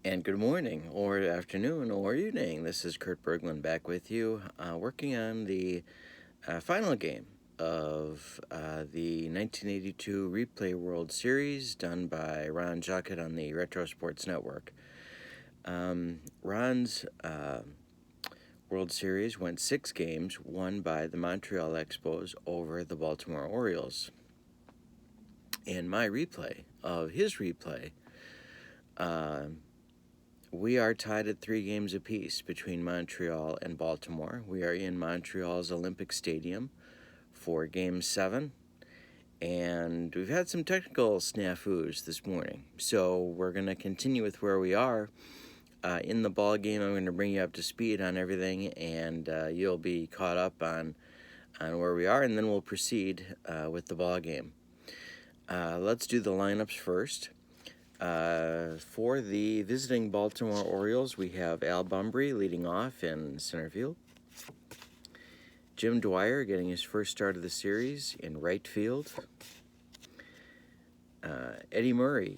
And good morning, or afternoon, or evening. This is Kurt Berglund back with you, working on the final game of the 1982 Replay World Series done by Ron Jockett on the Retro Sports Network. Ron's World Series went 6 games, won by the Montreal Expos over the Baltimore Orioles. In my replay of his replay, we are tied at 3 games apiece between Montreal and Baltimore. We are in Montreal's Olympic Stadium for Game 7, and we've had some technical snafus this morning. So we're going to continue with where we are. In the ball game, I'm going to bring you up to speed on everything, and you'll be caught up on where we are, and then we'll proceed with the ball game. Let's do the lineups first. For the visiting Baltimore Orioles, we have Al Bumbry leading off in center field. Jim Dwyer getting his first start of the series in right field. Eddie Murray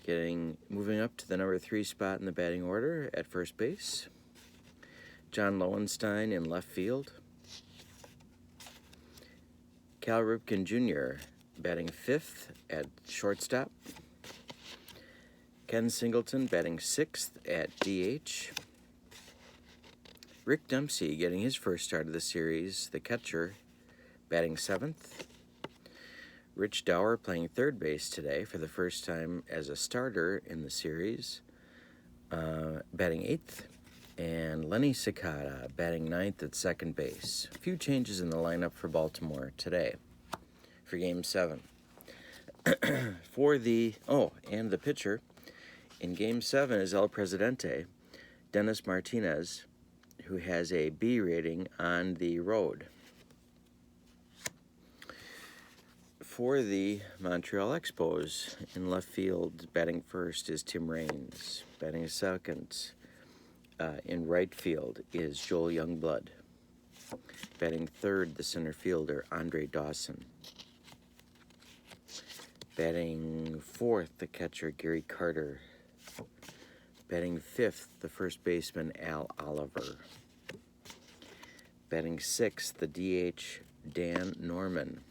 moving up to the number 3 spot in the batting order at first base. John Lowenstein in left field. Cal Ripken Jr. batting 5th at shortstop. Ken Singleton batting 6th at DH. Rick Dempsey getting his first start of the series, the catcher, batting 7th. Rich Dower playing third base today for the first time as a starter in the series, batting 8th. And Lenny Cicada batting 9th at second base. A few changes in the lineup for Baltimore today for Game 7. And the pitcher in Game 7 is El Presidente, Dennis Martinez, who has a B rating on the road. For the Montreal Expos, in left field, batting first is Tim Raines. Batting second in right field is Joel Youngblood. Batting third, the center fielder, Andre Dawson. Batting fourth, the catcher, Gary Carter. Batting 5th, the first baseman, Al Oliver. Batting 6th, the DH, Dan Norman.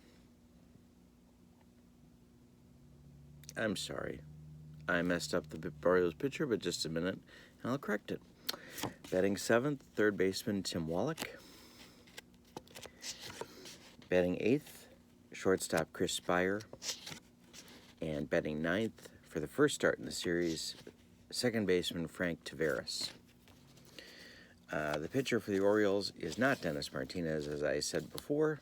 I'm sorry. I messed up the Orioles pitcher, but just a minute, and I'll correct it. Batting 7th, third baseman, Tim Wallach. Batting 8th, shortstop, Chris Spire. And batting 9th, for the first start in the series, second baseman Frank Taveras. The pitcher for the Orioles is not Dennis Martinez, as I said before.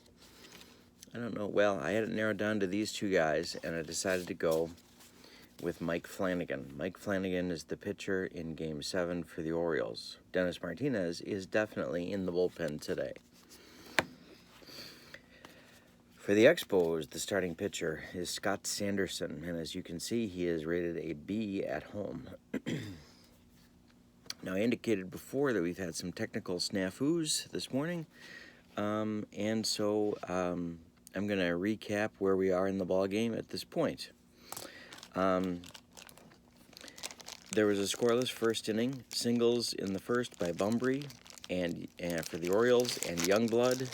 I don't know. Well, I had it narrowed down to these 2 guys, and I decided to go with Mike Flanagan. Mike Flanagan is the pitcher in Game 7 for the Orioles. Dennis Martinez is definitely in the bullpen today. For the Expos, the starting pitcher is Scott Sanderson, and as you can see, he is rated a B at home. Now, I indicated before that we've had some technical snafus this morning, and so I'm going to recap where we are in the ball game at this point. There was a scoreless first inning, singles in the first by Bumbry and for the Orioles and Youngblood,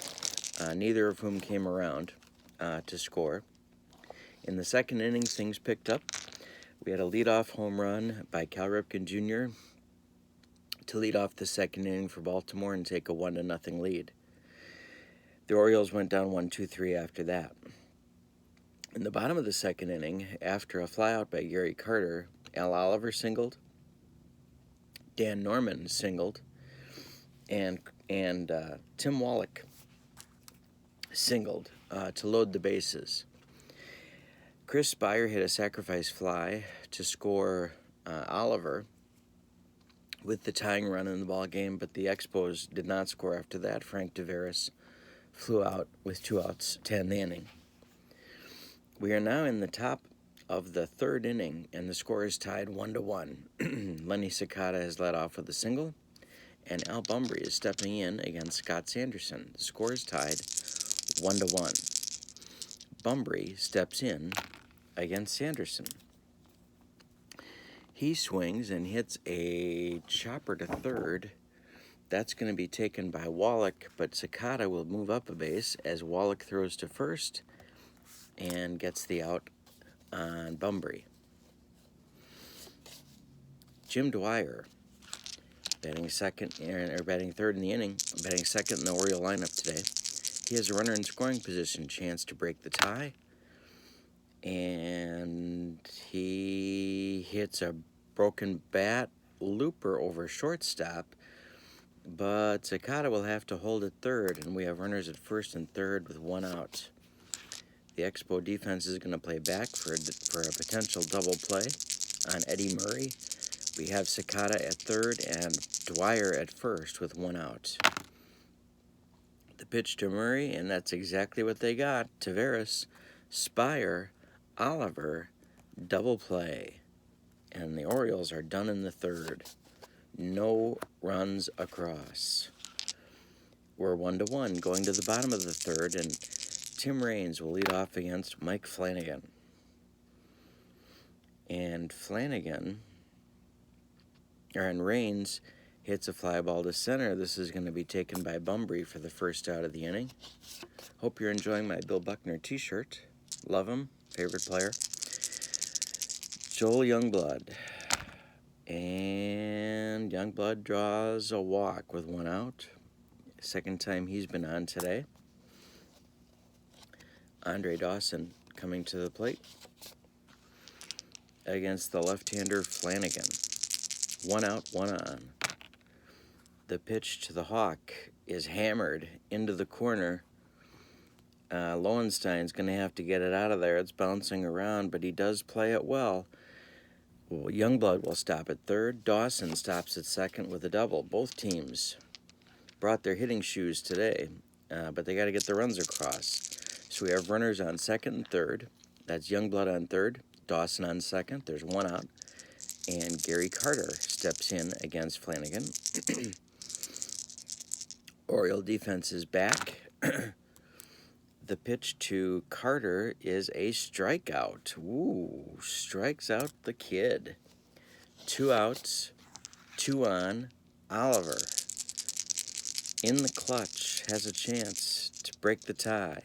neither of whom came around to score. In the second inning, things picked up. We had a leadoff home run by Cal Ripken Jr. to lead off the second inning for Baltimore and take a 1-0 lead. The Orioles went down 1-2-3 after that. In the bottom of the second inning, after a flyout by Gary Carter, Al Oliver singled, Dan Norman singled, and Tim Wallach singled to load the bases. Chris Spire hit a sacrifice fly to score Oliver with the tying run in the ball game, but the Expos did not score after that. Frank Taveras flew out with 2 outs to end the inning. We are now in the top of the third inning, and the score is tied 1-1. Lenny Cicada has led off with a single, and Al Bumbry is stepping in against Scott Sanderson. The score is tied 1-1. Bumbry steps in against Sanderson. He swings and hits a chopper to third. That's going to be taken by Wallach, but Sakata will move up a base as Wallach throws to first and gets the out on Bunbury. Jim Dwyer, batting third in the inning, batting second in the Oriole lineup today. He has a runner in scoring position, chance to break the tie, and he hits a broken bat looper over shortstop, but Sakata will have to hold at third, and we have runners at first and third with one out. The Expo defense is going to play back for a potential double play on Eddie Murray. We have Sakata at third and Dwyer at first with one out. The pitch to Murray, and that's exactly what they got. Taveras, Spire, Oliver, double play. And the Orioles are done in the third. No runs across. We're 1-1 going to the bottom of the third, and Tim Raines will lead off against Mike Flanagan. And Raines hits a fly ball to center. This is going to be taken by Bunbury for the first out of the inning. Hope you're enjoying my Bill Buckner t-shirt. Love him. Favorite player. Joel Youngblood. And Youngblood draws a walk with one out. Second time he's been on today. Andre Dawson coming to the plate against the left-hander Flanagan. One out, one on. The pitch to the Hawk is hammered into the corner. Lowenstein's going to have to get it out of there. It's bouncing around, but he does play it well. Youngblood will stop at third. Dawson stops at second with a double. Both teams brought their hitting shoes today, but they got to get the runs across. So we have runners on second and third. That's Youngblood on third, Dawson on second. There's one out. And Gary Carter steps in against Flanagan. Oriole defense is back. The pitch to Carter is a strikeout. Ooh, strikes out the kid. 2 outs, 2 on. Oliver, in the clutch, has a chance to break the tie.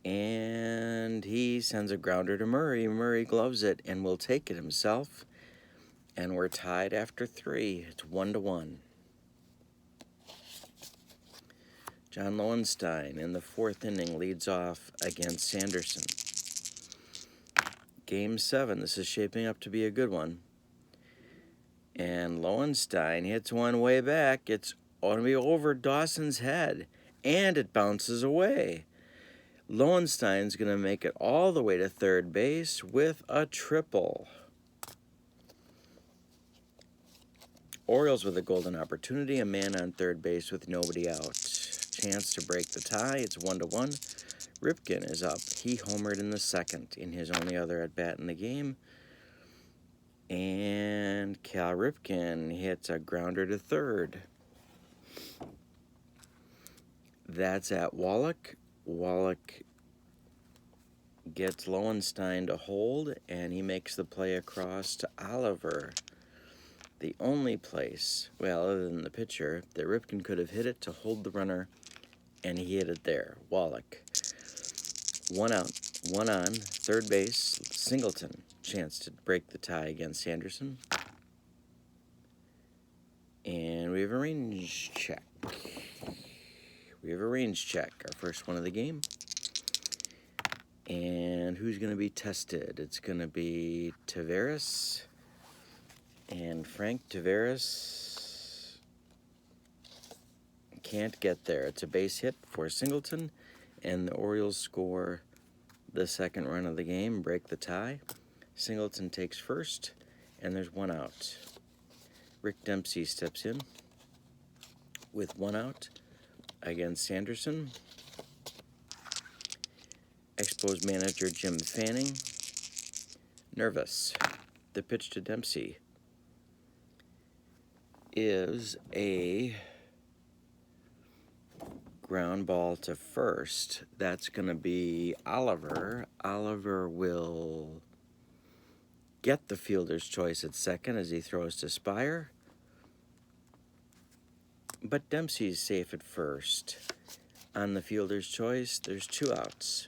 And he sends a grounder to Murray. Murray gloves it and will take it himself. And we're tied after 3. It's 1-1. John Lowenstein in the 4th inning leads off against Sanderson. Game 7. This is shaping up to be a good one. And Lowenstein hits one way back. It's going to be over Dawson's head. And it bounces away. Lowenstein's going to make it all the way to third base with a triple. Orioles with a golden opportunity. A man on third base with nobody out. Chance to break the tie. It's 1-1. Ripken is up. He homered in the second in his only other at-bat in the game. And Cal Ripken hits a grounder to third. That's at Wallach. Wallach gets Lowenstein to hold, and he makes the play across to Oliver. The only place, well, other than the pitcher, that Ripken could have hit it to hold the runner, and he hit it there. Wallach. 1 out, 1 on, third base, Singleton. Chance to break the tie against Sanderson. And we have a range check. Our first one of the game. And who's going to be tested? It's going to be Taveras. And Frank Taveras can't get there. It's a base hit for Singleton. And the Orioles score the second run of the game, break the tie. Singleton takes first, and there's 1 out. Rick Dempsey steps in with 1 out against Sanderson. Expos manager Jim Fanning, nervous. The pitch to Dempsey is a ground ball to first. That's going to be Oliver. Oliver will get the fielder's choice at second as he throws to Spire. But Dempsey's safe at first. On the fielder's choice, there's 2 outs.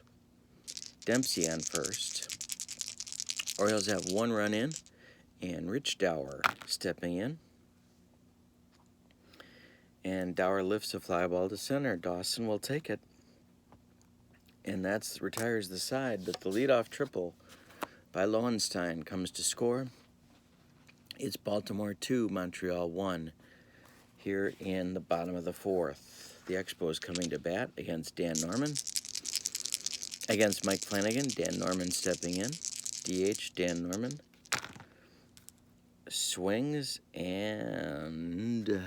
Dempsey on first. Orioles have 1 run in, and Rich Dower stepping in. And Dower lifts a fly ball to center. Dawson will take it. And that retires the side, but the leadoff triple by Lowenstein comes to score. It's Baltimore 2, Montreal 1 here in the bottom of the 4th. The Expos coming to bat against Dan Norman. Against Mike Flanagan, Dan Norman stepping in. DH, Dan Norman. Swings and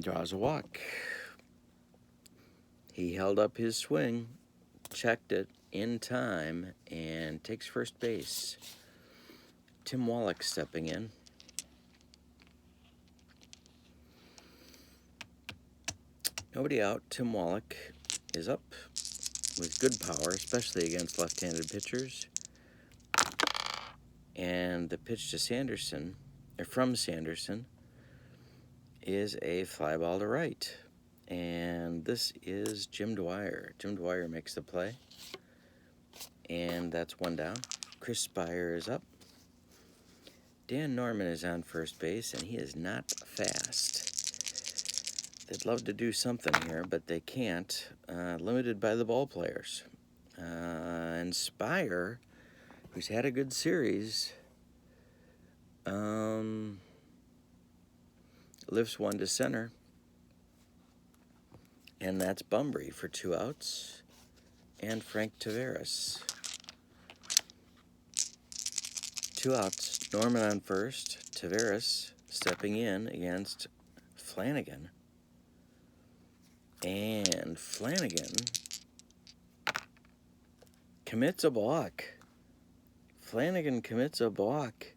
draws a walk. He held up his swing, checked it in time, and takes first base. Tim Wallach stepping in. Nobody out. Tim Wallach is up with good power, especially against left-handed pitchers. And the pitch to Sanderson, or from Sanderson, is a fly ball to right. And this is Jim Dwyer. Jim Dwyer makes the play. And that's 1 down. Chris Spire is up. Dan Norman is on first base, and he is not fast. They'd love to do something here, but they can't. Limited by the ball players. And Spire, who's had a good series, lifts 1 to center. And that's Bumbry for 2 outs. And Frank Taveras. 2 outs. Norman on first. Taveras stepping in against Flanagan. And Flanagan commits a balk. Flanagan commits a balk.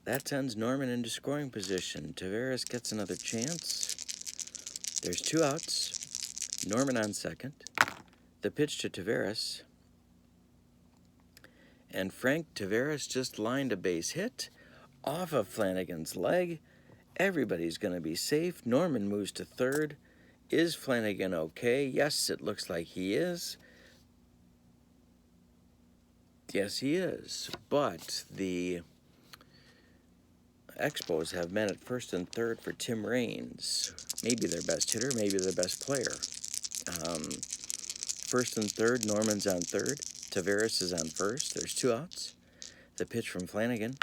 That sends Norman into scoring position. Taveras gets another chance. There's 2 outs. Norman on second. The pitch to Taveras. And Frank Taveras just lined a base hit off of Flanagan's leg. Everybody's going to be safe. Norman moves to third. Is Flanagan okay? Yes, it looks like he is. Yes, he is. But the Expos have men at first and third for Tim Raines. Maybe their best hitter, maybe their best player. First and third, Norman's on third. Taveras is on first. There's 2 outs. The pitch from Flanagan.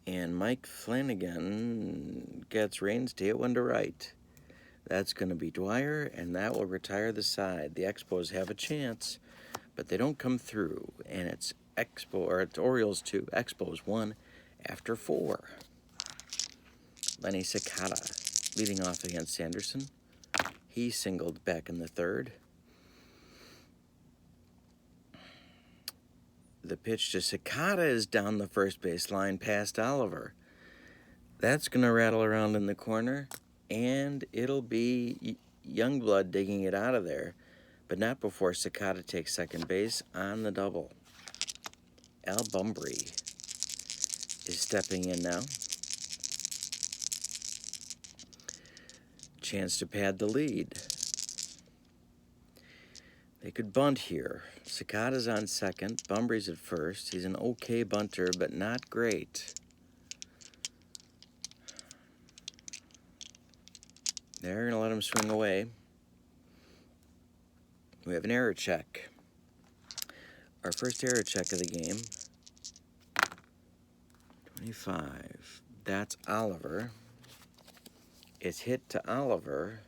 And Mike Flanagan gets Raines to hit 1 to right. That's going to be Dwyer, and that will retire the side. The Expos have a chance, but they don't come through. And it's Orioles 2, Expos 1 after 4. Lenny Cicada leading off against Sanderson. He singled back in the 3rd. The pitch to Cicada is down the first base line past Oliver. That's going to rattle around in the corner, and it'll be Youngblood digging it out of there, but not before Cicada takes second base on the double. Al Bumbry is stepping in now. Chance to pad the lead. They could bunt here. Cicada's on second. Bumbry's at first. He's an okay bunter, but not great. They're going to let him swing away. We have an error check. Our first error check of the game. 25. That's Oliver. It's hit to Oliver.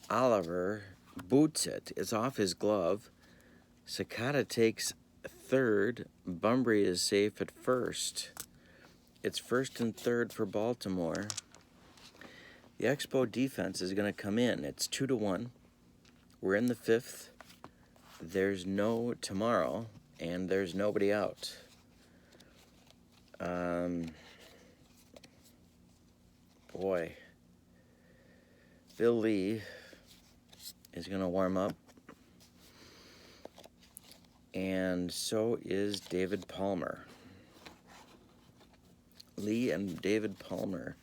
Oliver boots it. It's off his glove. Cicada takes third. Bumbry is safe at first. It's first and third for Baltimore. The Expo defense is going to come in. It's 2-1. We're in the 5th. There's no tomorrow, and there's nobody out. Boy. Bill Lee is going to warm up. And so is David Palmer. Lee and David Palmer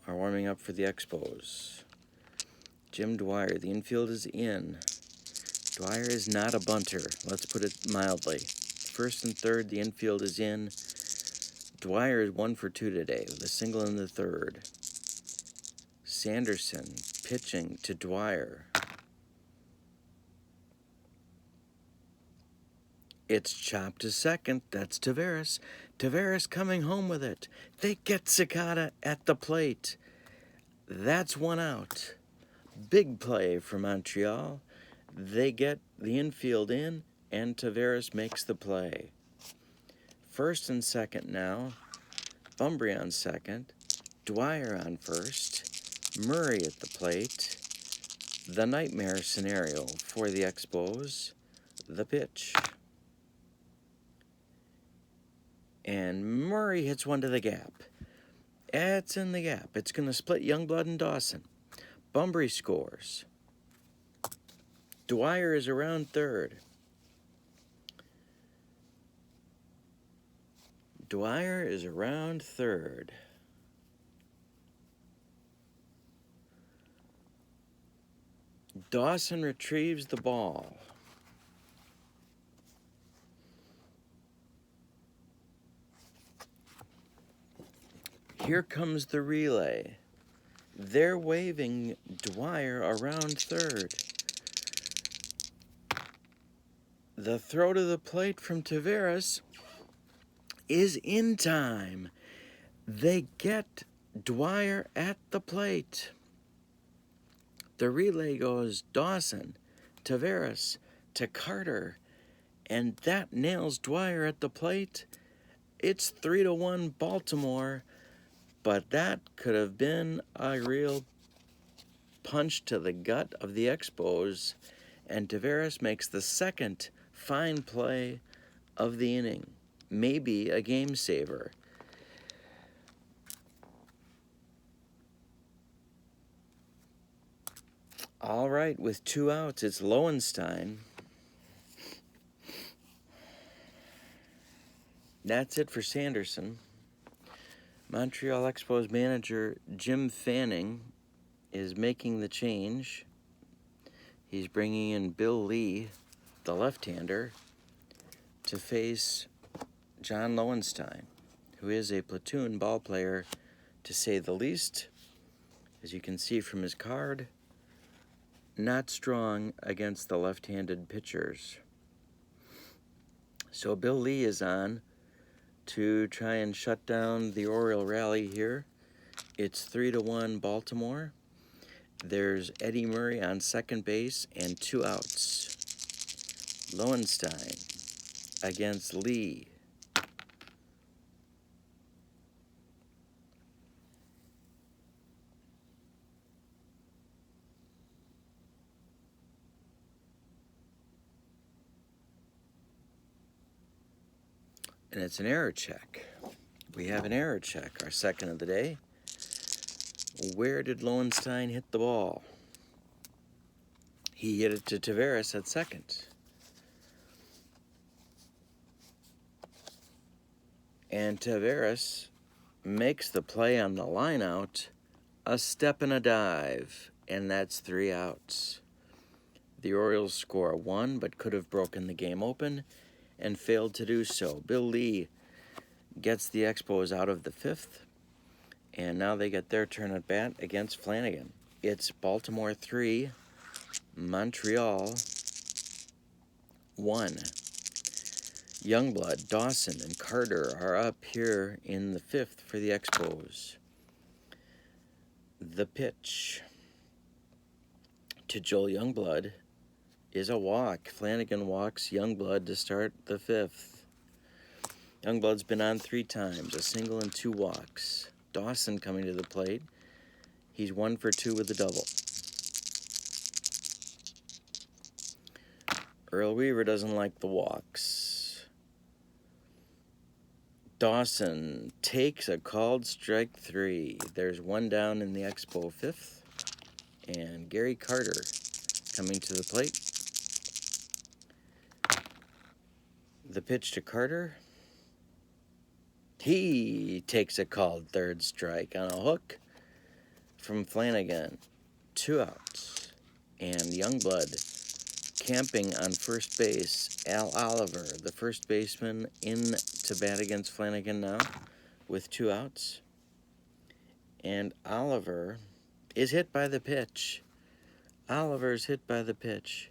are warming up for the Expos. Jim Dwyer, the infield is in. Dwyer is not a bunter, let's put it mildly. First and third, the infield is in. Dwyer is 1 for 2 today with a single in the third. Sanderson pitching to Dwyer. It's chopped to second. That's Taveras. Taveras coming home with it. They get Cicada at the plate. That's 1 out. Big play for Montreal. They get the infield in, and Taveras makes the play. First and second now. Bumbry on second. Dwyer on first. Murray at the plate. The nightmare scenario for the Expos. The pitch. And Murray hits one to the gap. It's in the gap. It's going to split Youngblood and Dawson. Bumbry scores. Dwyer is around third. Dwyer is around third. Dawson retrieves the ball. Here comes the relay. They're waving Dwyer around third. The throw to the plate from Taveras is in time. They get Dwyer at the plate. The relay goes Dawson, Taveras to Carter, and that nails Dwyer at the plate. It's 3-1 Baltimore. But that could have been a real punch to the gut of the Expos, and Taveras makes the second fine play of the inning, maybe a game saver. All right, with 2 outs, it's Lowenstein. That's it for Sanderson. Montreal Expos manager Jim Fanning is making the change. He's bringing in Bill Lee, the left-hander, to face John Lowenstein, who is a platoon ball player, to say the least. As you can see from his card, not strong against the left-handed pitchers. So Bill Lee is on to try and shut down the Oriole rally here. It's 3-1 Baltimore. There's Eddie Murray on second base and 2 outs. Lowenstein against Lee. And it's an error check. We have an error check, our second of the day. Where did Lowenstein hit the ball? He hit it to Taveras at second. And Taveras makes the play on the line out, a step and a dive, and that's 3 outs. The Orioles score 1, but could have broken the game open and failed to do so. Bill Lee gets the Expos out of the 5th, and now they get their turn at bat against Flanagan. It's Baltimore 3, Montreal 1. Youngblood, Dawson, and Carter are up here in the 5th for the Expos. The pitch to Joel Youngblood is a walk. Flanagan walks Youngblood to start the 5th. Youngblood's been on 3 times, a single and 2 walks. Dawson coming to the plate. He's 1 for 2 with a double. Earl Weaver doesn't like the walks. Dawson takes a called strike 3. There's 1 down in the Expo 5th. And Gary Carter coming to the plate. The pitch to Carter. He takes a called third strike on a hook from Flanagan. 2 outs. And Youngblood camping on first base. Al Oliver, the first baseman, in to bat against Flanagan now with 2 outs. And Oliver is hit by the pitch. Oliver's hit by the pitch.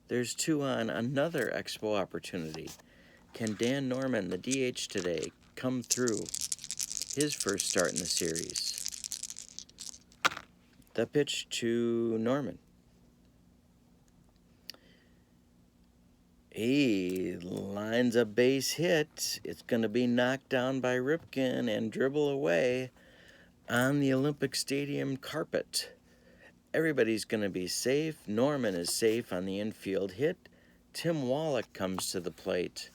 There's 2 on. Another Expo opportunity. Can Dan Norman, the DH today, come through his first start in the series? The pitch to Norman. He lines a base hit. It's going to be knocked down by Ripken and dribble away on the Olympic Stadium carpet. Everybody's going to be safe. Norman is safe on the infield hit. Tim Wallach comes to the plate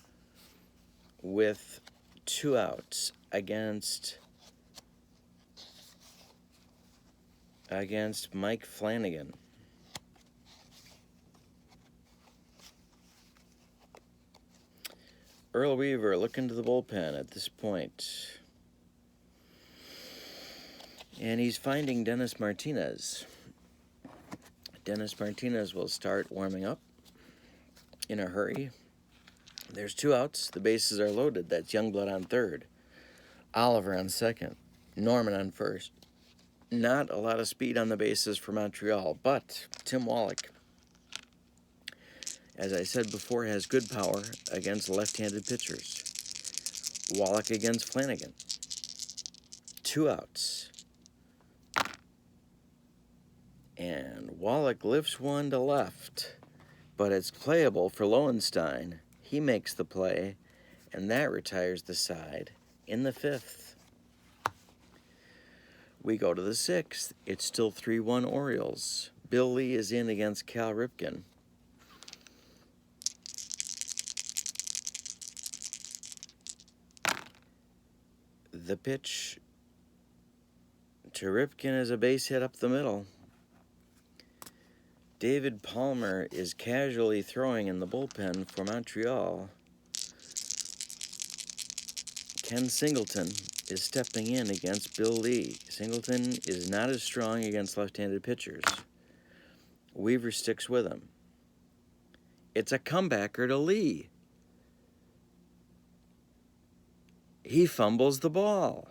with 2 outs against Mike Flanagan. Earl Weaver looking to the bullpen at this point. And he's finding Dennis Martinez. Dennis Martinez will start warming up in a hurry. There's 2 outs. The bases are loaded. That's Youngblood on third. Oliver on second. Norman on first. Not a lot of speed on the bases for Montreal, but Tim Wallach, as I said before, has good power against left-handed pitchers. Wallach against Flanagan. 2 outs. And Wallach lifts one to left, but it's playable for Lowenstein. He makes the play, and that retires the side in the 5th. We go to the 6th. It's still 3-1 Orioles. Bill Lee is in against Cal Ripken. The pitch to Ripken is a base hit up the middle. David Palmer is casually throwing in the bullpen for Montreal. Ken Singleton is stepping in against Bill Lee. Singleton is not as strong against left-handed pitchers. Weaver sticks with him. It's a comebacker to Lee. He fumbles the ball.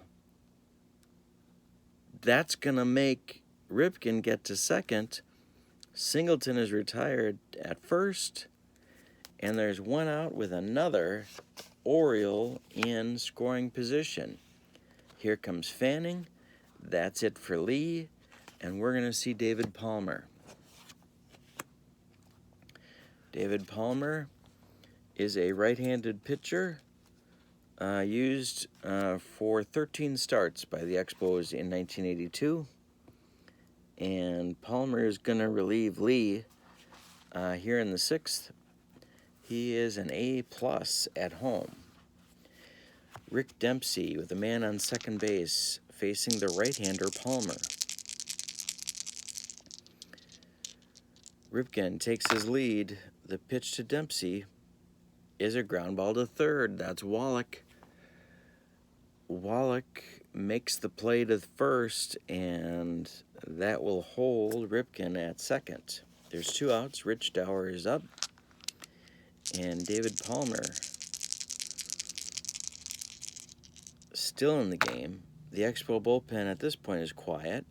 That's going to make Ripken get to second. Singleton is retired at first. And there's 1 out with another Oriole in scoring position. Here comes Fanning. That's it for Lee. And we're going to see David Palmer. David Palmer is a right-handed pitcher used for 13 starts by the Expos in 1982. And Palmer is going to relieve Lee here in the 6th. He is an A+ at home. Rick Dempsey with a man on second base facing the right-hander Palmer. Ripken takes his lead. The pitch to Dempsey is a ground ball to third. That's Wallach. Wallach makes the play to first, and that will hold Ripken at second. There's 2 outs. Rich Dower is up. And David Palmer still in the game. The Expo bullpen at this point is quiet.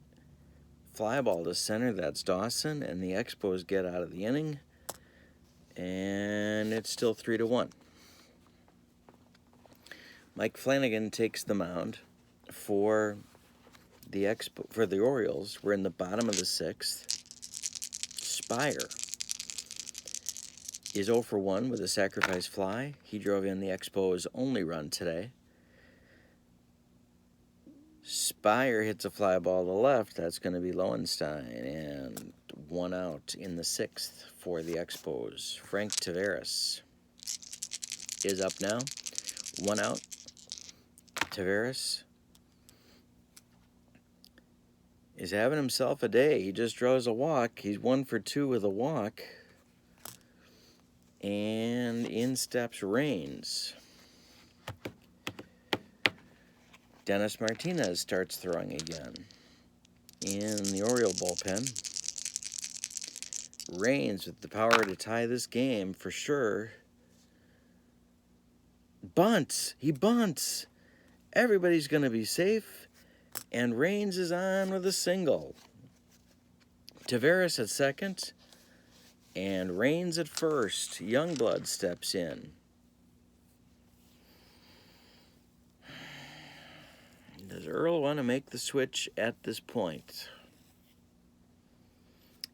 Fly ball to center, that's Dawson, and the Expos get out of the inning. And it's still 3-1. Mike Flanagan takes the mound for the Orioles. We're in the bottom of the 6th. Spire is 0 for 1 with a sacrifice fly. He drove in the Expos' only run today. Spire hits a fly ball to left. That's going to be Lowenstein. And 1 out in the 6th for the Expos. Frank Taveras is up now. 1 out. Taveras He's having himself a day. He just draws a walk. He's 1 for 2 with a walk. And in steps Raines. Dennis Martinez starts throwing again. In the Oriole bullpen, Raines with the power to tie this game for sure. Bunts. He bunts. Everybody's going to be safe. And Raines is on with a single. Taveras at second. And Raines at first. Youngblood steps in. Does Earl want to make the switch at this point?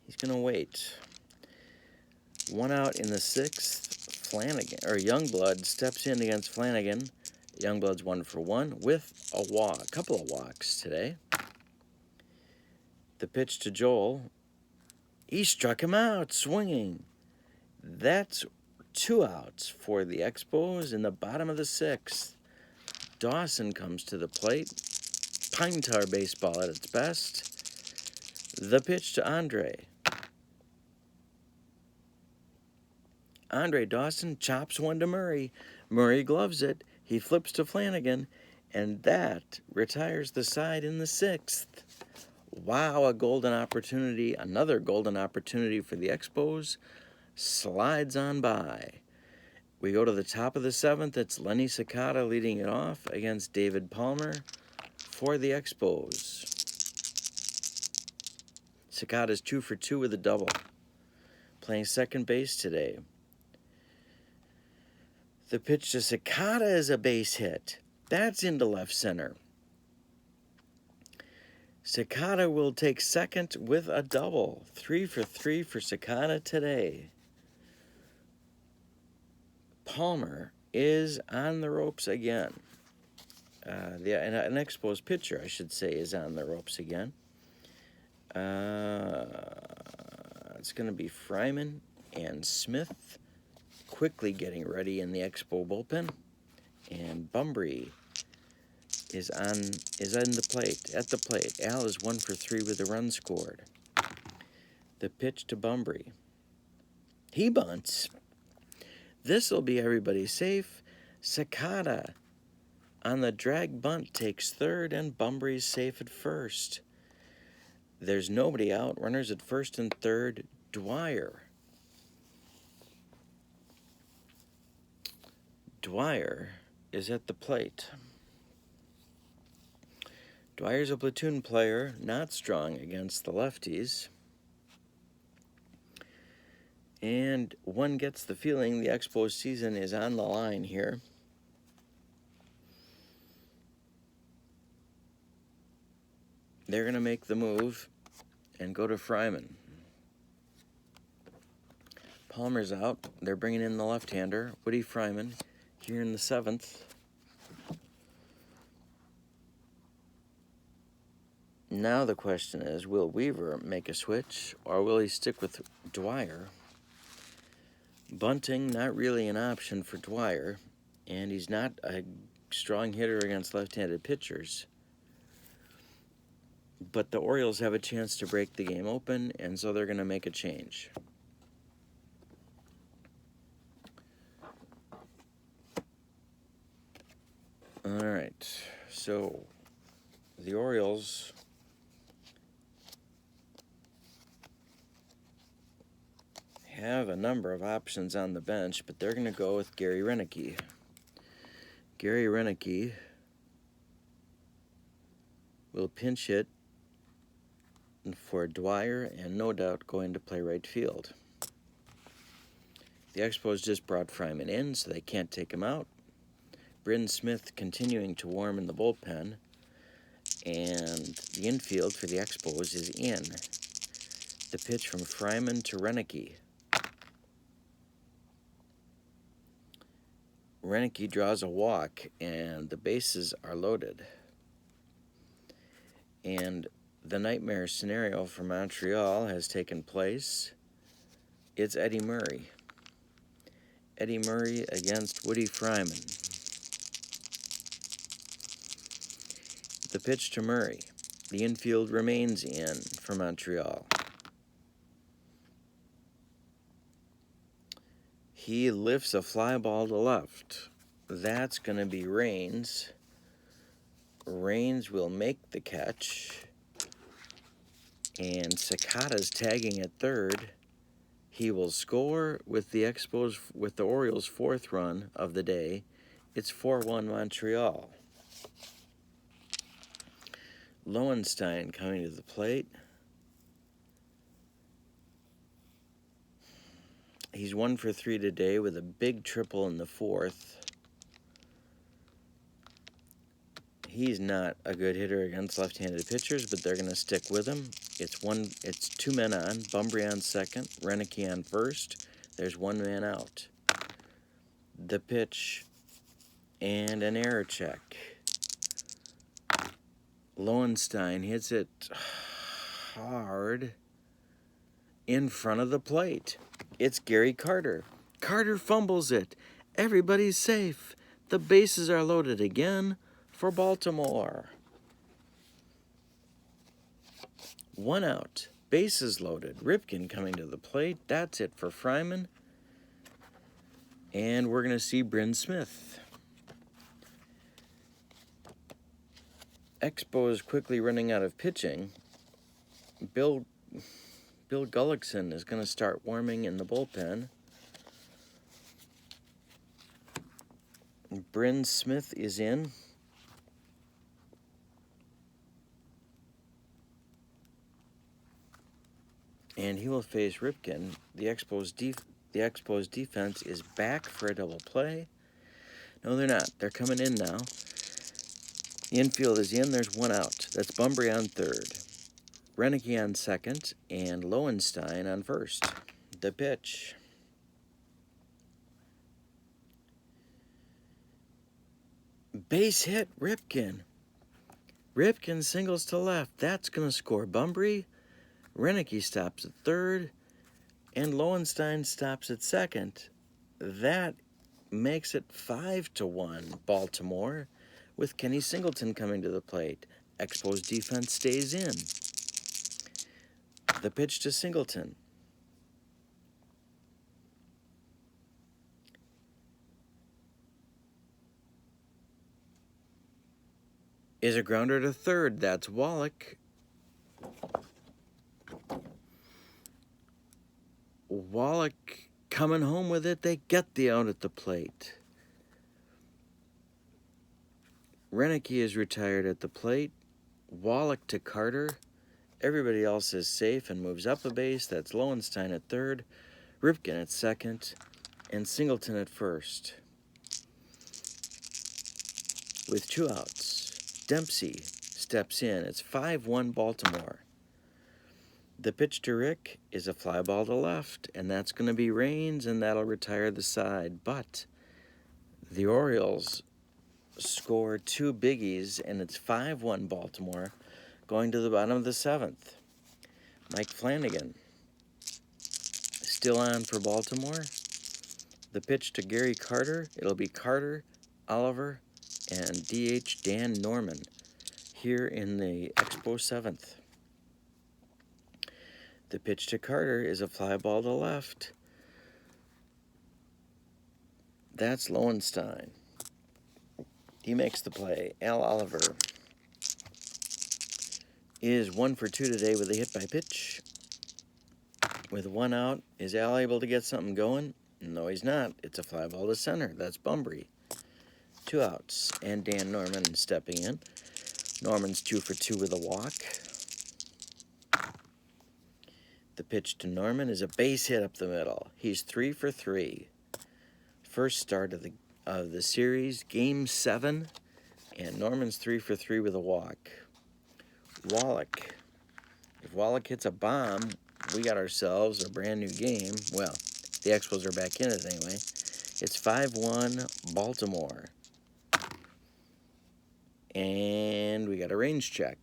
He's going to wait. 1 out in the 6th. Flanagan, or Youngblood, steps in against Flanagan. Youngblood's 1 for 1 with a walk, a couple of walks today. The pitch to Joel. He struck him out, swinging. That's 2 outs for the Expos in the bottom of the 6th. Dawson comes to the plate. Pine tar baseball at its best. The pitch to Andre. Andre Dawson chops one to Murray. Murray gloves it. He flips to Flanagan, and that retires the side in the 6th. Wow, a golden opportunity, another golden opportunity for the Expos. Slides on by. We go to the top of the 7th. It's Lenny Cicada leading it off against David Palmer for the Expos. Cicada's 2 for 2 with a double. Playing second base today. The pitch to Cicada is a base hit. That's into left center. Cicada will take second with a double. 3 for 3 for Cicada today. Palmer is on the ropes again. An Expos pitcher, I should say, is on the ropes again. It's going to be Fryman and Smith quickly getting ready in the Expo bullpen. And Bumbry is on the plate, at the plate. Al is 1 for 3 with a run scored. The pitch to Bumbry. He bunts. This will be everybody safe. Cicada on the drag bunt takes third, and Bumbry's safe at first. There's nobody out. Runners at first and third. Dwyer is at the plate. Dwyer's a platoon player, not strong against the lefties. And one gets the feeling the Expos season is on the line here. They're going to make the move and go to Fryman. Palmer's out. They're bringing in the left-hander, Woody Fryman, here in the 7th. Now the question is, will Weaver make a switch, or will he stick with Dwyer? Bunting, not really an option for Dwyer, and he's not a strong hitter against left-handed pitchers. But the Orioles have a chance to break the game open, and so they're going to make a change. All right, so the Orioles have a number of options on the bench, but they're going to go with Gary Renicky. Gary Renicky will pinch hit for Dwyer and no doubt going to play right field. The Expos just brought Fryman in, so they can't take him out. Bryn Smith continuing to warm in the bullpen, and the infield for the Expos is in. The pitch from Fryman to Renicky. Renicky draws a walk, and the bases are loaded. And the nightmare scenario for Montreal has taken place. It's Eddie Murray. Eddie Murray against Woody Fryman. The pitch to Murray. The infield remains in for Montreal. He lifts a fly ball to left. That's going to be Rains. Rains will make the catch. And Sakata's tagging at third. He will score with the Orioles' fourth run of the day. It's 4-1 Montreal. Lowenstein coming to the plate. He's 1 for 3 today with a big triple in the fourth. He's not a good hitter against left-handed pitchers, but they're going to stick with him. It's 2 men on. Bumbry on second. Renicky on first. There's 1 man out. The pitch and an error check. Lowenstein hits it hard in front of the plate. It's Gary Carter. Carter fumbles it. Everybody's safe. The bases are loaded again for Baltimore. 1 out. Bases loaded. Ripken coming to the plate. That's it for Fryman. And we're going to see Bryn Smith. Expo is quickly running out of pitching. Bill Gullickson is going to start warming in the bullpen. Bryn Smith is in. And he will face Ripken. The Expos defense is back for a double play. No, they're not. They're coming in now. The infield is in. There's 1 out. That's Bumbry on third. Renicky on second. And Lowenstein on first. The pitch. Base hit, Ripken. Ripken singles to left. That's going to score Bumbry. Renicky stops at third. And Lowenstein stops at second. That makes it 5-1 Baltimore, with Kenny Singleton coming to the plate. Expos defense stays in. The pitch to Singleton. Is a grounder to third. That's Wallach. Wallach coming home with it. They get the out at the plate. Renicky is retired at the plate. Wallach to Carter. Everybody else is safe and moves up a base. That's Lowenstein at third. Ripken at second. And Singleton at first. With 2 outs, Dempsey steps in. It's 5-1 Baltimore. The pitch to Rick is a fly ball to left, and that's going to be Rains, and that'll retire the side. But the Orioles score 2 biggies, and it's 5-1 Baltimore, going to the bottom of the 7th. Mike Flanagan still on for Baltimore. The pitch to Gary Carter. It'll be Carter, Oliver, and DH Dan Norman here in the Expo 7th. The pitch to Carter is a fly ball to left. That's Lowenstein. He makes the play. Al Oliver is 1 for 2 today with a hit by pitch. With 1 out, is Al able to get something going? No, he's not. It's a fly ball to center. That's Bumbry. 2 outs, and Dan Norman stepping in. Norman's 2 for 2 with a walk. The pitch to Norman is a base hit up the middle. He's 3 for 3. First start of the series, Game 7, and Norman's 3 for 3 with a walk. Wallach. If Wallach hits a bomb, we got ourselves a brand new game. Well, the Expos are back in it anyway. It's 5-1 Baltimore. And we got a range check.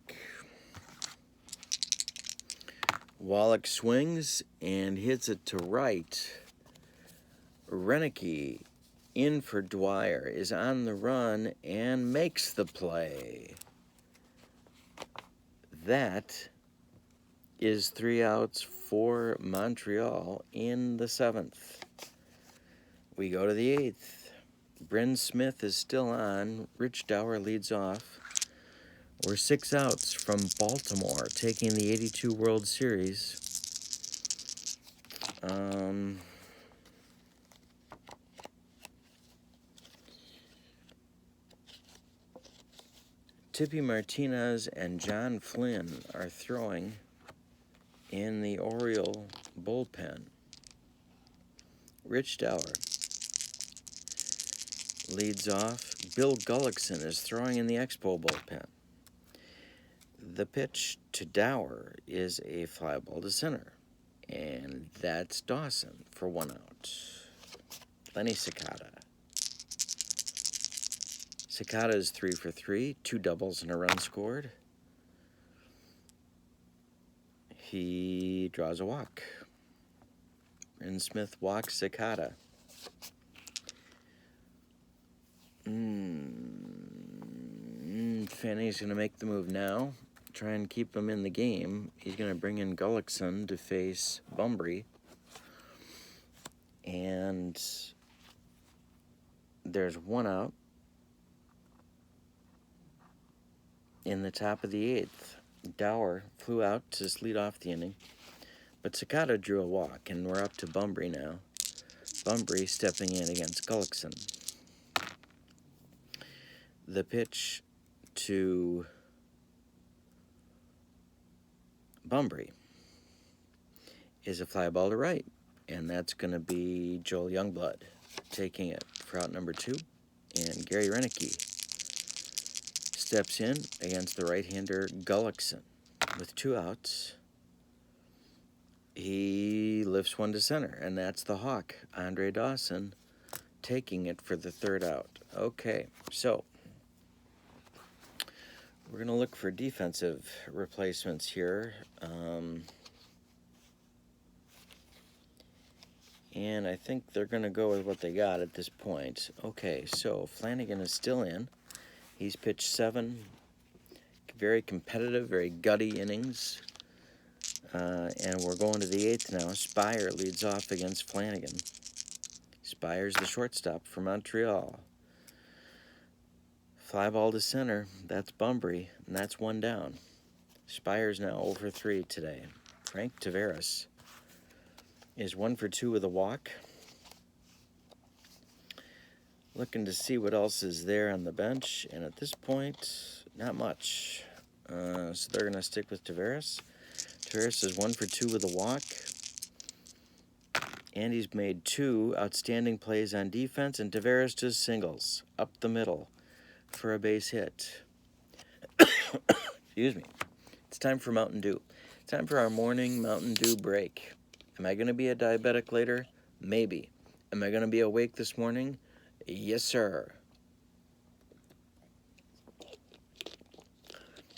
Wallach swings and hits it to right. Renicky in for Dwyer is on the run and makes the play. that is 3 outs for Montreal in the 7th. We go to the 8th. Bryn Smith is still on. Rich Dower leads off. We're 6 outs from Baltimore, taking the 82 World Series. Tippy Martinez and John Flynn are throwing in the Oriole bullpen. Rich Dower leads off. Bill Gullickson is throwing in the Expo bullpen. The pitch to Dower is a fly ball to center, and that's Dawson for 1 out. Lenny Cicada. Cicada is 3 for 3, 2 doubles and a run scored. He draws a walk. And Smith walks Cicada. Fanny's going to make the move now. Try and keep him in the game. He's going to bring in Gullickson to face Bumbry. And there's 1 out in the top of the 8th. Dower flew out to lead off the inning, but Cicada drew a walk, and we're up to Bumbry now. Bumbry stepping in against Gullickson. The pitch to Bumbry is a fly ball to right, and that's going to be Joel Youngblood taking it for out number 2, and Gary Renicky steps in against the right-hander Gullickson. With 2 outs, he lifts 1 to center, and that's the Hawk, Andre Dawson, taking it for the 3rd out. Okay, so we're going to look for defensive replacements here. And I think they're going to go with what they got at this point. Okay, so Flanagan is still in. He's pitched 7 very competitive, very gutty innings. And we're going to the 8th now. Spire leads off against Flanagan. Spire's the shortstop for Montreal. Fly ball to center. That's Bumbry, and that's 1 down. Spire's now 0 for 3 today. Frank Taveras is 1 for 2 with a walk. Looking to see what else is there on the bench, and at this point, not much. So they're going to stick with Taveras. Taveras is 1 for 2 with a walk. And he's made 2 outstanding plays on defense, and Taveras just singles up the middle for a base hit. Excuse me. It's time for Mountain Dew. It's time for our morning Mountain Dew break. Am I going to be a diabetic later? Maybe. Am I going to be awake this morning? Yes, sir.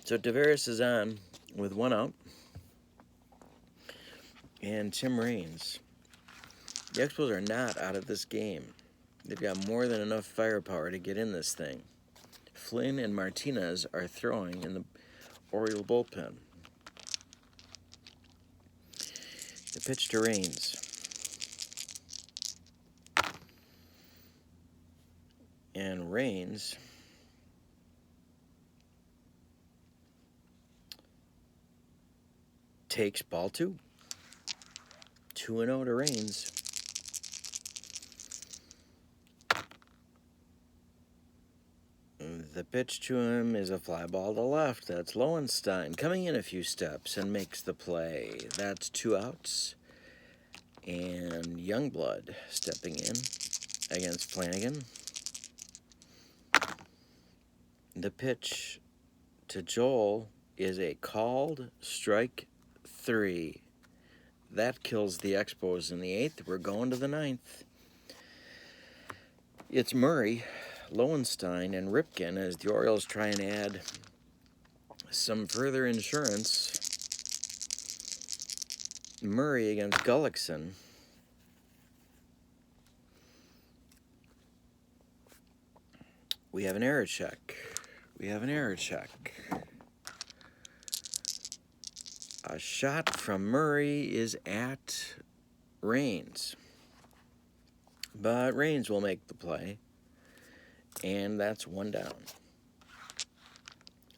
So Taveras is on with 1 out. And Tim Raines. The Expos are not out of this game. They've got more than enough firepower to get in this thing. Flynn and Martinez are throwing in the Oriole bullpen. The pitch to Raines. And Raines takes ball 2. 2-0 to Raines. The pitch to him is a fly ball to left. That's Lowenstein coming in a few steps and makes the play. That's 2 outs. And Youngblood stepping in against Flanagan. The pitch to Joel is a called strike 3. That kills the Expos in the 8th. We're going to the 9th. It's Murray, Lowenstein, and Ripken as the Orioles try and add some further insurance. Murray against Gullickson. We have an error check. A shot from Murray is at Raines. But Raines will make the play. And that's one down.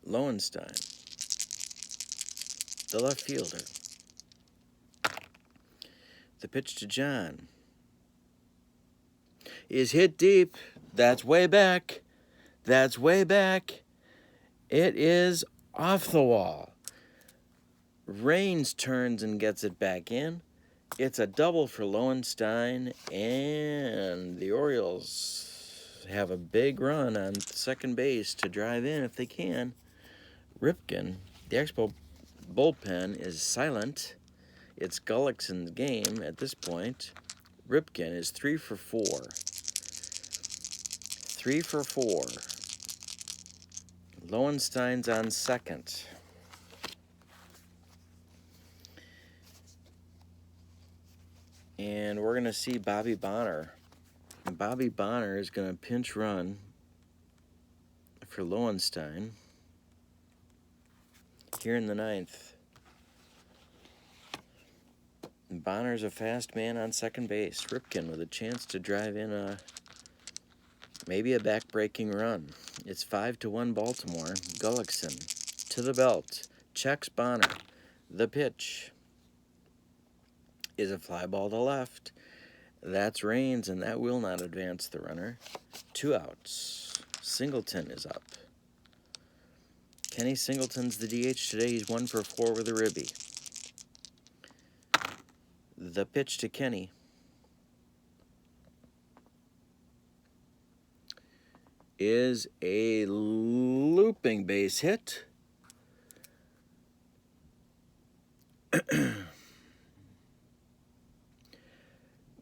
Lowenstein, the left fielder. The pitch to John is hit deep. That's way back. That's way back. It is off the wall. Raines turns and gets it back in. It's a double for Lowenstein, and the Orioles have a big run on second base to drive in if they can. Ripken, the Expo bullpen, is silent. It's Gullickson's game at this point. Ripken is 3 for 4. 3 for 4. Lowenstein's on second. And we're going to see Bobby Bonner. And Bobby Bonner is going to pinch run for Lowenstein here in the ninth. And Bonner's a fast man on second base. Ripken with a chance to drive in maybe a back-breaking run. It's 5-1 Baltimore. Gullickson to the belt. Checks Bonner. The pitch is a fly ball to left. That's Raines, and that will not advance the runner. 2 outs. Singleton is up. Kenny Singleton's the DH today. He's 1 for 4 with a ribby. The pitch to Kenny is a looping base hit.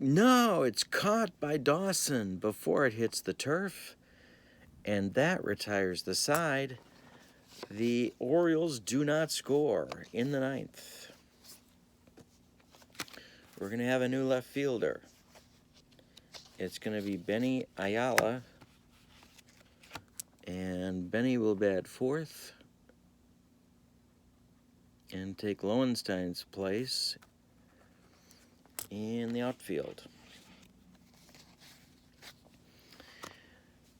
No, it's caught by Dawson before it hits the turf, and that retires the side. The Orioles do not score in the ninth. We're going to have a new left fielder. It's going to be Benny Ayala, and Benny will bat fourth and take Lowenstein's place in the outfield.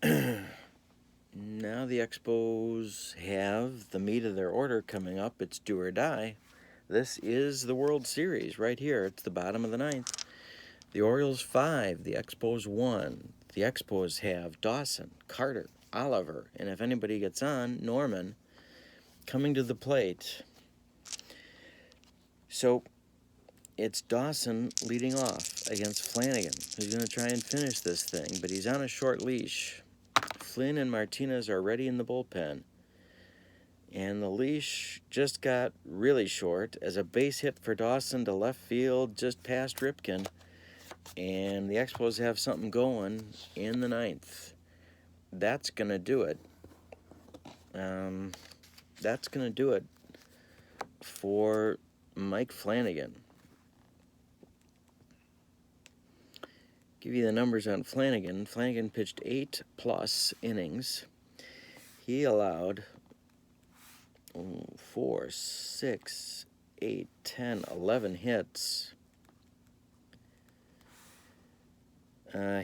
Now the Expos have the meat of their order coming up. It's do or die. This is the World Series right here. It's the bottom of the ninth. The Orioles 5, the Expos 1. The Expos have Dawson, Carter, Oliver, and if anybody gets on, Norman, coming to the plate. So it's Dawson leading off against Flanagan, who's going to try and finish this thing, but he's on a short leash. Flynn and Martinez are ready in the bullpen. And the leash just got really short as a base hit for Dawson to left field just past Ripken. And the Expos have something going in the ninth. That's going to do it. That's going to do it for Mike Flanagan. Give you the numbers on Flanagan. Flanagan pitched 8+ innings. He allowed 4, 6, 8, 10, 11 hits.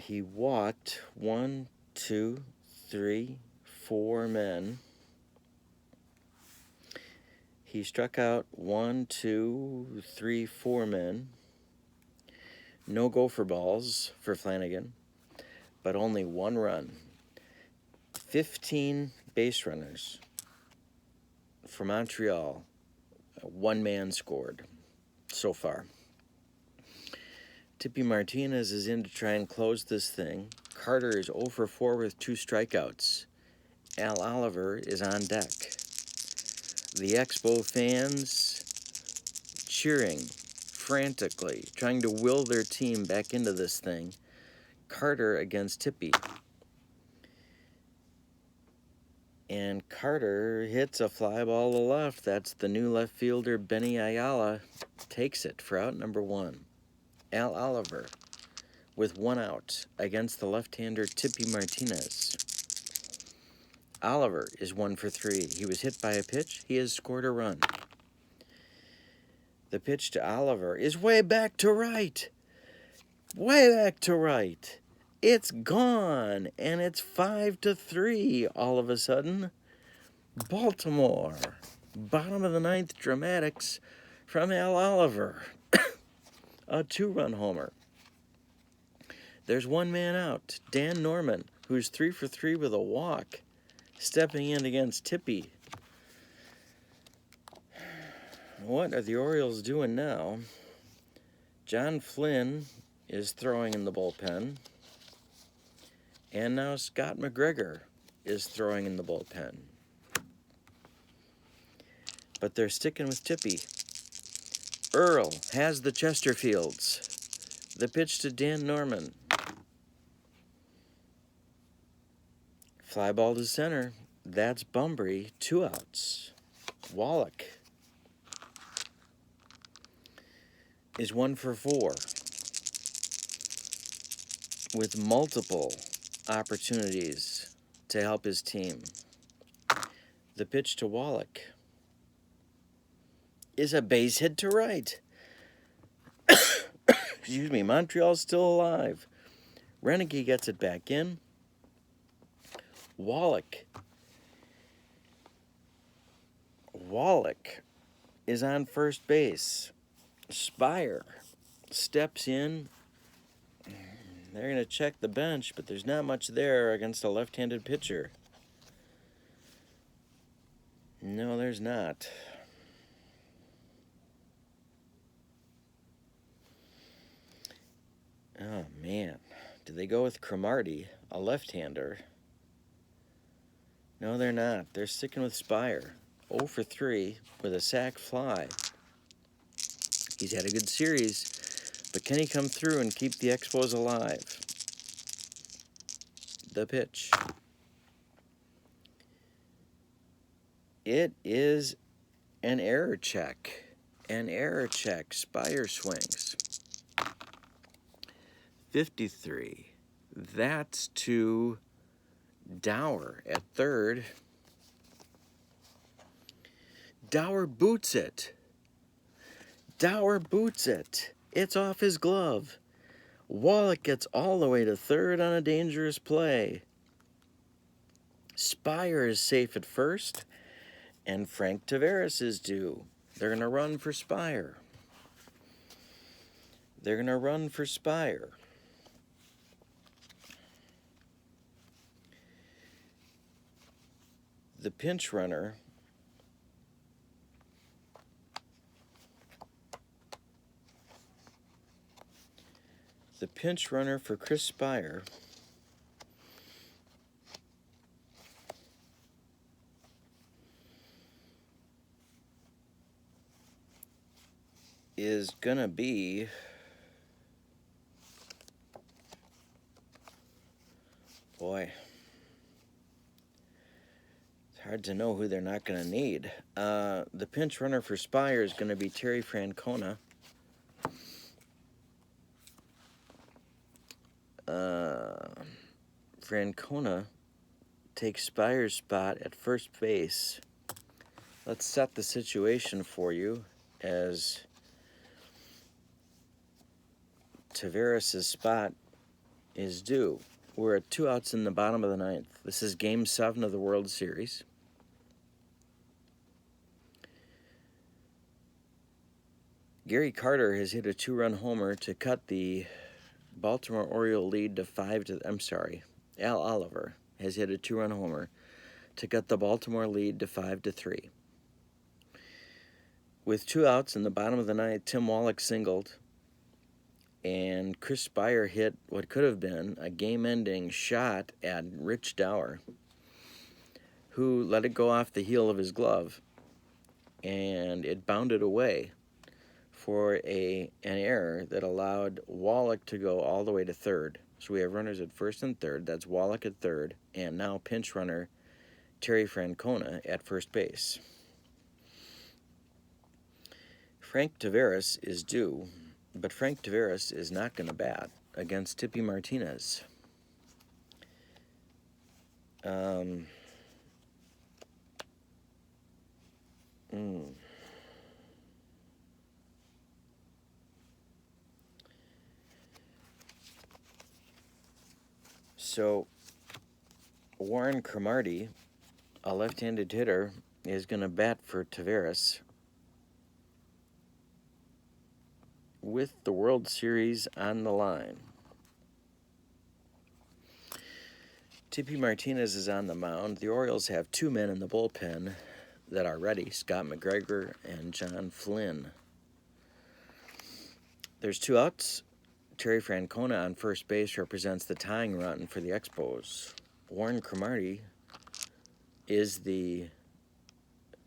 He walked 1, 2, 3, 4 men. He struck out 1, 2, 3, 4 men. No gopher balls for Flanagan, but only 1 run. 15 base runners for Montreal. 1 man scored so far. Tippy Martinez is in to try and close this thing. Carter is 0 for 4 with 2 strikeouts. Al Oliver is on deck. The Expo fans cheering frantically, trying to will their team back into this thing. Carter against Tippy. And Carter hits a fly ball to left. That's the new left fielder, Benny Ayala, takes it for out number 1. Al Oliver with 1 out against the left-hander Tippy Martinez. Oliver is 1 for 3. He was hit by a pitch. He has scored a run. The pitch to Oliver is way back to right. Way back to right. It's gone, and it's 5-3 all of a sudden. Baltimore. Bottom of the ninth dramatics from Al Oliver. A 2-run homer. There's one man out, Dan Norman, who's 3 for 3 with a walk, stepping in against Tippy. What are the Orioles doing now? John Flynn is throwing in the bullpen. And now Scott McGregor is throwing in the bullpen. But they're sticking with Tippy. Earl has the Chesterfields. The pitch to Dan Norman. Fly ball to center. That's Bunbury. 2 outs. Wallach is 1 for 4 with multiple opportunities to help his team. The pitch to Wallach is a base hit to right. Excuse me, Montreal's still alive. Renegade gets it back in. Wallach is on first base. Spire steps in. They're going to check the bench, but there's not much there against a left-handed pitcher. No, there's not. Oh, man. Did they go with Cromartie, a left-hander? No, they're not. They're sticking with Spire. 0 for 3 with a sac fly. He's had a good series, but can he come through and keep the Expos alive? The pitch. It is an error check. An error check. Spire swings. 53. That's to Dower at third. Dower boots it. It's off his glove. Wallach gets all the way to third on a dangerous play. Spire is safe at first, and Frank Taveras is due. They're going to run for Spire. The pinch runner for Chris Spire is going to be boy, it's hard to know who they're not going to need. The pinch runner for Spire is going to be Terry Francona. Francona takes Spire's spot at first base. Let's set the situation for you as Taveras' spot is due. We're at 2 outs in the bottom of the ninth. This is Game 7 of the World Series. Gary Carter has hit a 2-run homer to cut the Baltimore Oriole lead to 5-3. Al Oliver has hit a 2-run homer to cut the Baltimore lead to 5-3. With 2 outs in the bottom of the ninth, Tim Wallach singled, and Chris Spire hit what could have been a game-ending shot at Rich Dower, who let it go off the heel of his glove, and it bounded away for an error that allowed Wallach to go all the way to third. So we have runners at first and third. That's Wallach at third, and now pinch runner Terry Francona at first base. Frank Taveras is due, but Frank Taveras is not going to bat against Tippy Martinez. So Warren Cromartie, a left-handed hitter, is going to bat for Taveras with the World Series on the line. Tippy Martinez is on the mound. The Orioles have two men in the bullpen that are ready, Scott McGregor and John Flynn. There's two outs. Terry Francona on first base represents the tying run for the Expos. Warren Cromartie is the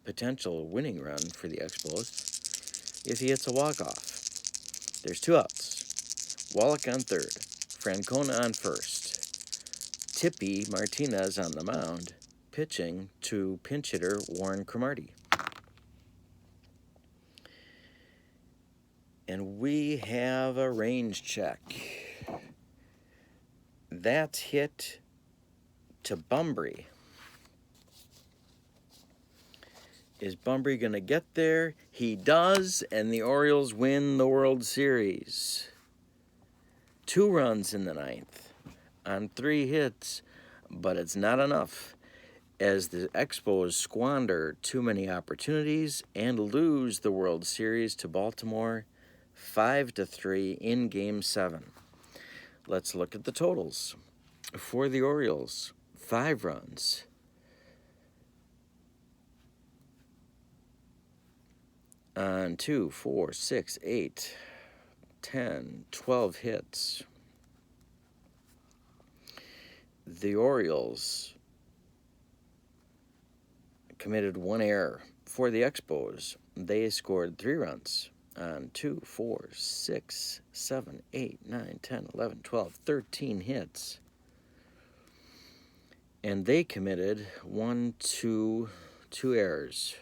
potential winning run for the Expos if he hits a walk-off. There's two outs. Wallach on third, Francona on first. Tippy Martinez on the mound, pitching to pinch hitter Warren Cromartie. And we have a range check. That's hit to Bunbury. Is Bunbury going to get there? He does, and the Orioles win the World Series. 2 runs in the ninth on 3 hits, but it's not enough as the Expos squander too many opportunities and lose the World Series to Baltimore 5-3 in Game 7. Let's look at the totals. For the Orioles, 5 runs. On 2, 4, 6, 8, 10, 12 hits. The Orioles committed 1 error. For the Expos, they scored 3 runs on 2, 4, 6, 7, 8, 9, 10, 11, 12, 13 hits. And they committed 2 errors.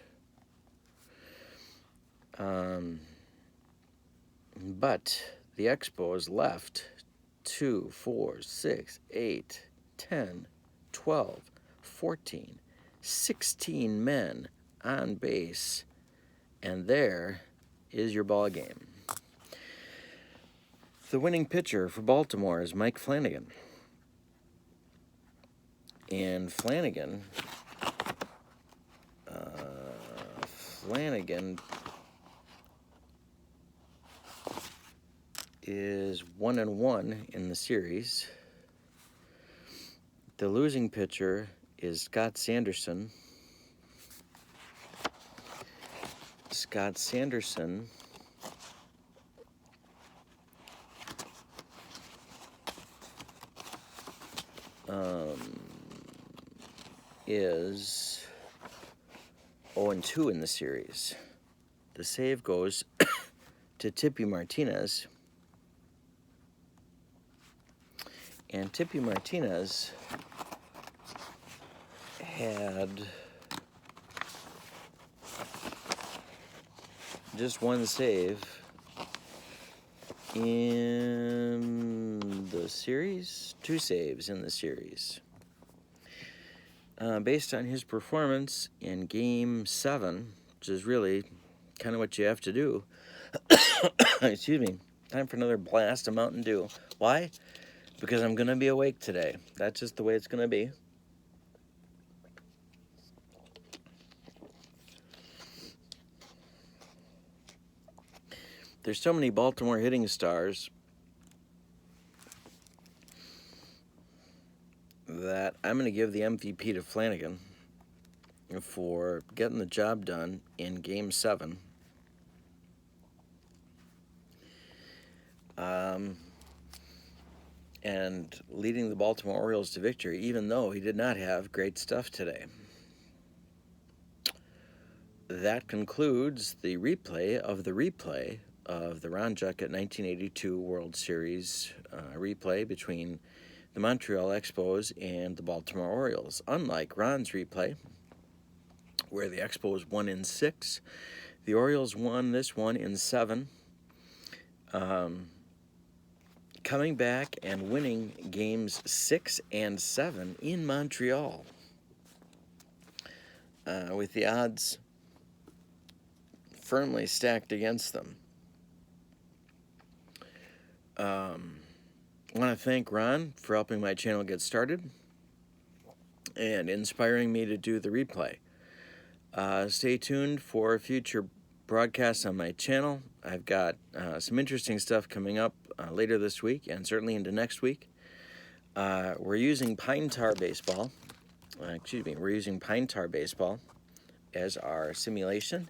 But the Expos left 2, 4, 6, 8, 10, 12, 14, 16 men on base. And there is your ball game. The winning pitcher for Baltimore is Mike Flanagan. And Flanagan is 1-1 in the series. The losing pitcher is Scott Sanderson. Scott Sanderson is 0-2 in the series. The save goes to Tippy Martinez. And Tippy Martinez had just 1 save in the series, 2 saves in the series. Based on his performance in Game 7, which is really kind of what you have to do. Excuse me. Time for another blast of Mountain Dew. Why? Because I'm going to be awake today. That's just the way it's going to be. There's so many Baltimore hitting stars that I'm going to give the MVP to Flanagan for getting the job done in Game 7. And leading the Baltimore Orioles to victory, even though he did not have great stuff today. That concludes the replay of the Ron Juckett 1982 World Series replay between the Montreal Expos and the Baltimore Orioles. Unlike Ron's replay, where the Expos won in 6, the Orioles won this one in 7. Coming back and winning games 6 and 7 in Montreal, with the odds firmly stacked against them. I want to thank Ron for helping my channel get started and inspiring me to do the replay. Stay tuned for future broadcasts on my channel. I've got some interesting stuff coming up later this week and certainly into next week. We're using pine tar baseball. We're using pine tar baseball as our simulation.